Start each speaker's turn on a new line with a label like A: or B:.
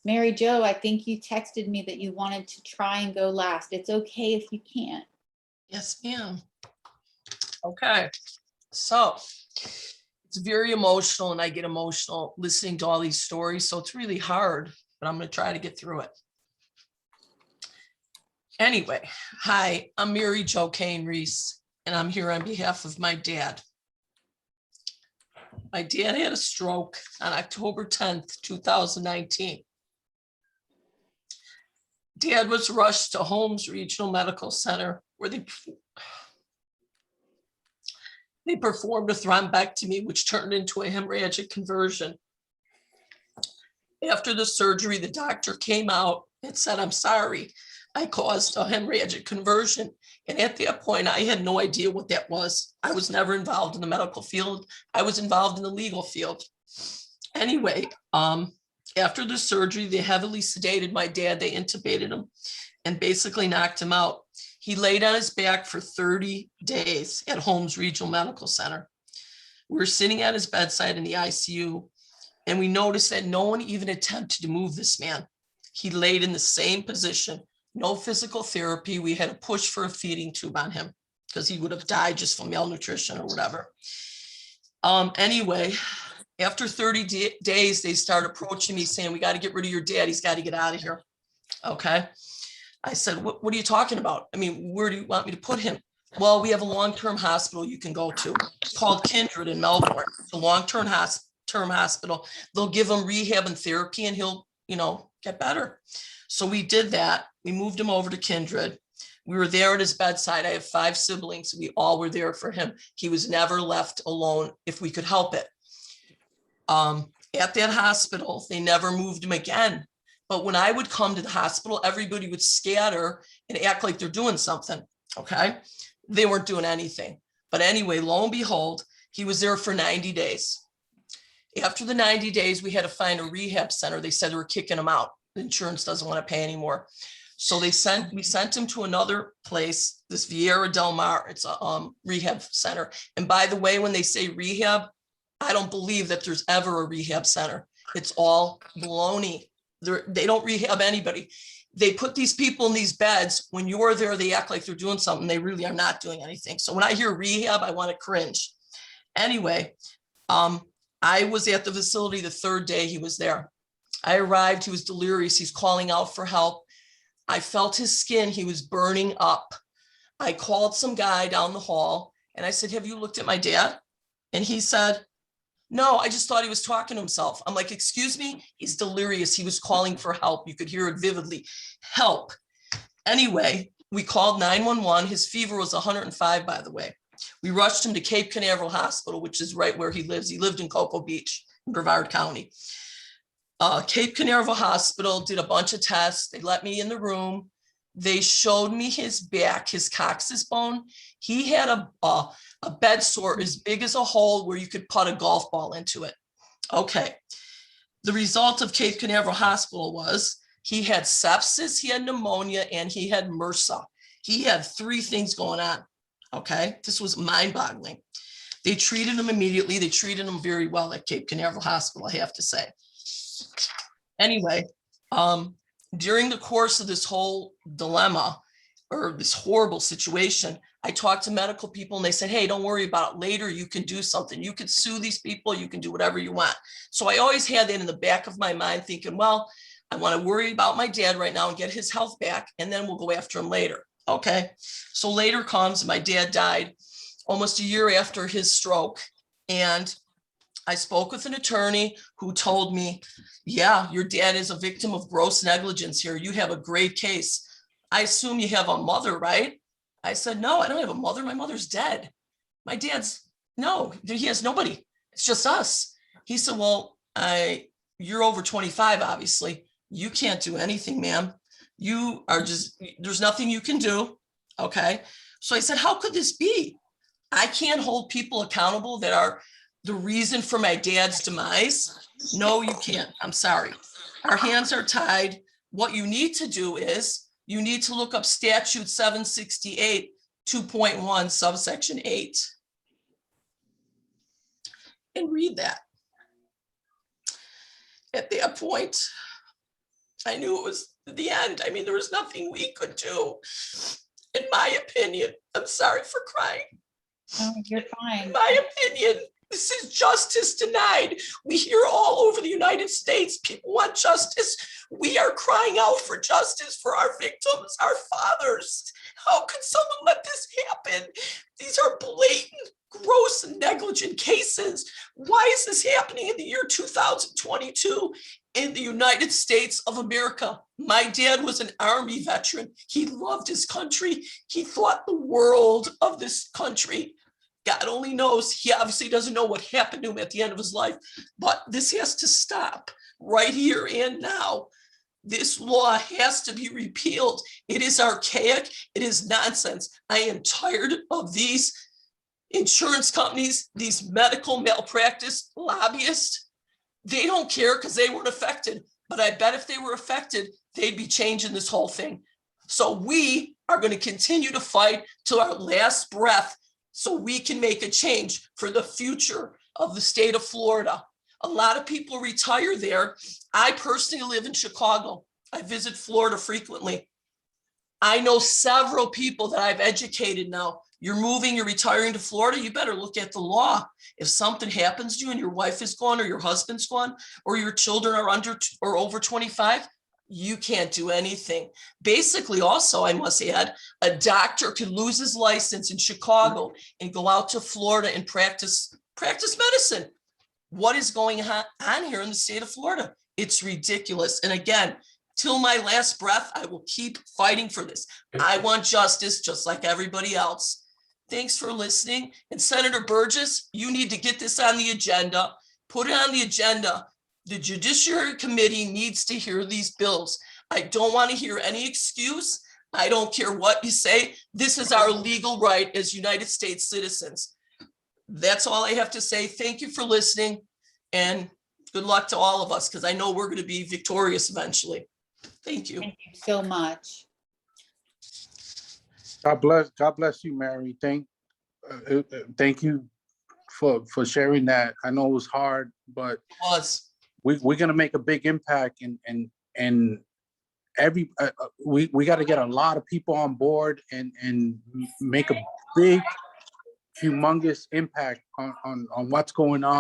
A: MaryJo, I think you texted me that you wanted to try and go last. It's okay if you can't.
B: Yes, ma'am. Okay, so it's very emotional, and I get emotional listening to all these stories, so it's really hard, but I'm going to try to get through it. Anyway, hi, I'm MaryJo Reis, and I'm here on behalf of my dad. My dad had a stroke on October 10th, 2019. Dad was rushed to Holmes Regional Medical Center where they performed a thrombectomy, which turned into a hemorrhagic conversion. After the surgery, the doctor came out and said, "I'm sorry, I caused a hemorrhagic conversion." And at that point, I had no idea what that was. I was never involved in the medical field. I was involved in the legal field. Anyway, after the surgery, they heavily sedated my dad. They intubated him and basically knocked him out. He laid on his back for 30 days at Holmes Regional Medical Center. We were sitting at his bedside in the ICU, and we noticed that no one even attempted to move this man. He laid in the same position, no physical therapy. We had to push for a feeding tube on him because he would have died just from malnutrition or whatever. Anyway, after 30 days, they started approaching me saying, "We got to get rid of your dad. He's got to get out of here." Okay. I said, what are you talking about? I mean, where do you want me to put him? "Well, we have a long-term hospital you can go to. It's called Kindred in Melbourne. It's a long-term hospital. They'll give him rehab and therapy and he'll, get better." So we did that. We moved him over to Kindred. We were there at his bedside. I have 5 siblings. We all were there for him. He was never left alone if we could help it. At that hospital, they never moved him again. But when I would come to the hospital, everybody would scatter and act like they're doing something. Okay. They weren't doing anything. But anyway, lo and behold, he was there for 90 days. After the 90 days, we had to find a rehab center. They said they were kicking him out. The insurance doesn't want to pay anymore. So we sent him to another place, this Vieira Del Mar. It's a rehab center. And by the way, when they say rehab, I don't believe that there's ever a rehab center. It's all baloney. They don't rehab anybody. They put these people in these beds. When you're there, they act like they're doing something. They really are not doing anything. So when I hear rehab, I want to cringe. Anyway, I was at the facility the 3rd day he was there. I arrived. He was delirious. He's calling out for help. I felt his skin. He was burning up. I called some guy down the hall and I said, "Have you looked at my dad?" And he said, "No, I just thought he was talking to himself." I'm like, "Excuse me, he's delirious. He was calling for help. You could hear it vividly. Help." Anyway, we called 911. His fever was 105, by the way. We rushed him to Cape Canaveral Hospital, which is right where he lives. He lived in Cocoa Beach in Brevard County. Cape Canaveral Hospital did a bunch of tests. They let me in the room. They showed me his back, his coccyx bone. He had a bed sore as big as a hole where you could put a golf ball into it. Okay. The result of Cape Canaveral Hospital was he had sepsis, he had pneumonia, and he had MRSA. He had 3 things going on. Okay. This was mind-boggling. They treated him immediately. They treated him very well at Cape Canaveral Hospital, I have to say. Anyway, during the course of this whole dilemma or this horrible situation, I talked to medical people and they said, "Hey, don't worry about it. Later, you can do something. You can sue these people. You can do whatever you want." So I always had that in the back of my mind thinking, well, I want to worry about my dad right now and get his health back, and then we'll go after him later. Okay. So later comes, my dad died almost a year after his stroke. And I spoke with an attorney who told me, "Yeah, your dad is a victim of gross negligence here. You have a great case. I assume you have a mother, right?" I said, "No, I don't have a mother. My mother's dead. My dad's, no, he has nobody. It's just us." He said, "Well, you're over 25, obviously. You can't do anything, ma'am. You are just, there's nothing you can do." Okay. So I said, "How could this be? I can't hold people accountable that are the reason for my dad's demise." "No, you can't. I'm sorry. Our hands are tied. What you need to do is you need to look up statute 768, 2.1, subsection 8 and read that." At that point, I knew it was the end. I mean, there was nothing we could do, in my opinion. I'm sorry for crying.
A: Oh, you're
B: In
A: fine.
B: my opinion, this is justice denied. We hear all over the United States, people want justice. We are crying out for justice for our victims, our fathers. How could someone let this happen? These are blatant, gross, negligent cases. Why is this happening in the year 2022 in the United States of America? My dad was an Army veteran. He loved his country. He thought the world of this country. God only knows. He obviously doesn't know what happened to him at the end of his life, but this has to stop right here and now. This law has to be repealed. It is archaic. It is nonsense. I am tired of these insurance companies, these medical malpractice lobbyists. They don't care because they weren't affected, but I bet if they were affected, they'd be changing this whole thing. So we are going to continue to fight till our last breath so we can make a change for the future of the state of Florida. A lot of people retire there. I personally live in Chicago. I visit Florida frequently. I know several people that I've educated now. You're moving, you're retiring to Florida, you better look at the law. If something happens to you and your wife is gone or your husband's gone or your children are under or over 25, you can't do anything. Basically, also, I must add, a doctor could lose his license in Chicago and go out to Florida and practice medicine. What is going on here in the state of Florida? It's ridiculous. And again, till my last breath, I will keep fighting for this. I want justice just like everybody else. Thanks for listening. And Senator Burgess, you need to get this on the agenda. Put it on the agenda. The Judiciary Committee needs to hear these bills. I don't want to hear any excuse. I don't care what you say. This is our legal right as United States citizens. That's all I have to say. Thank you for listening and good luck to all of us because I know we're going to be victorious eventually. Thank you.
A: Thank you so much.
C: God bless you, Mary. Thank you for sharing that. I know it was hard, but
B: It was.
C: we're gonna make a big impact, and we got to get a lot of people on board and make a big, humongous impact on what's going on.